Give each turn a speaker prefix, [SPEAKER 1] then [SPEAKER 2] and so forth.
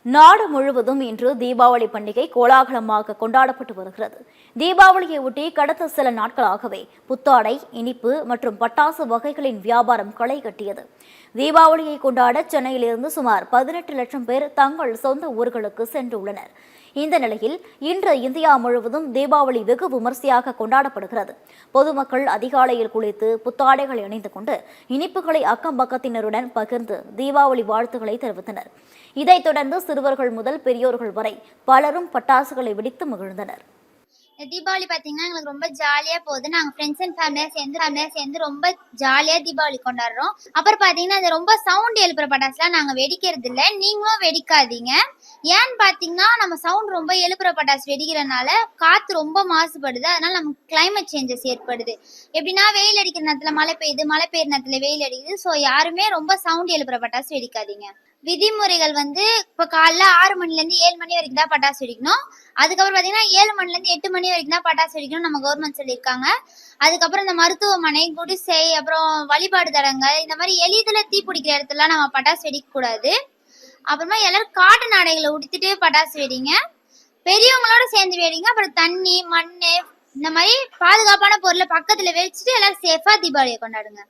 [SPEAKER 1] நாடு முழுவதும் இன்று தீபாவளி பண்டிகை கோலாகலமாக கொண்டாடப்பட்டு வருகிறது. தீபாவளியை ஒட்டி கடந்த சில நாட்களாகவே புத்தாடை, இனிப்பு மற்றும் பட்டாசு வகைகளின் வியாபாரம் களை கட்டியது. தீபாவளியை கொண்டாட சென்னையிலிருந்து சுமார் 18 லட்சம் பேர் தங்கள் சொந்த ஊர்களுக்கு சென்றுள்ளனர். இந்த நிலையில் இன்று இந்தியா முழுவதும் தீபாவளி வெகு விமர்சையாக கொண்டாடப்படுகிறது. பொதுமக்கள் அதிகாலையில் குளித்து புத்தாடைகளை அணிந்து கொண்டு இனிப்புகளை அக்கம் பக்கத்தினருடன் பகிர்ந்து தீபாவளி வாழ்த்துக்களை தெரிவித்தனர். இதைத் தொடர்ந்து சிறுவர்கள் முதல் பெரியோர்கள் வரை பலரும் பட்டாசுகளை வெடித்து மகிழ்ந்தனர்.
[SPEAKER 2] தீபாவளி பாத்தீங்கன்னா எங்களுக்கு ரொம்ப ஜாலியா போகுது. நாங்க ஃப்ரெண்ட்ஸ் அண்ட் ஃபேமிலியா சேர்ந்து ரொம்ப ஜாலியா தீபாவளி கொண்டாடுறோம். அப்புறம் பாத்தீங்கன்னா அது ரொம்ப சவுண்ட் எழுப்புற பட்டாசுலாம் நாங்க வெடிக்கிறது இல்ல. நீங்களும் வெடிக்காதீங்க. ஏன்னு பாத்தீங்கன்னா நம்ம சவுண்ட் ரொம்ப எழுப்புற பட்டாசு வெடிக்கிறதுனால காத்து ரொம்ப மாசுபடுது. அதனால நமக்கு கிளைமேட் சேஞ்சஸ் ஏற்படுது. எப்படின்னா வெயில் அடிக்கிற நேரத்துல மழை பெய்யுது, மழை பெய்யுற நேரத்துல வெயில் அடிக்குது. ஸோ யாருமே ரொம்ப சவுண்ட் எழுப்புற பட்டாசு வெடிக்காதீங்க. விதிமுறைகள் இப்ப காலைல 6 மணில இருந்து 7 மணி வரைக்கும் தான் பட்டாசு வெடிக்கணும். அதுக்கப்புறம் பாத்தீங்கன்னா 7 மணில இருந்து 8 மணி வரைக்கும் தான் பட்டாசு வெடிக்கணும் நம்ம கவர்மெண்ட் சொல்லியிருக்காங்க. அதுக்கப்புறம் இந்த மருத்துவமனை, குடிசை, அப்புறம் வழிபாடு தலங்கள், இந்த மாதிரி எளிதில தீ பிடிக்கிற இடத்துல நம்ம பட்டாசு வெடிக்க கூடாது. அப்புறமா எல்லாரும் காட்டன் ஆடைகளை உடுத்திட்டு பட்டாசு வெடிங்க. பெரியவங்களோட சேர்ந்து வெடிங்க. அப்புறம் தண்ணி, மண்ணு, இந்த மாதிரி பாதுகாப்பான பொருளை பக்கத்துல வெடிச்சுட்டு எல்லாரும் சேஃபா தீபாவளியை கொண்டாடுங்க.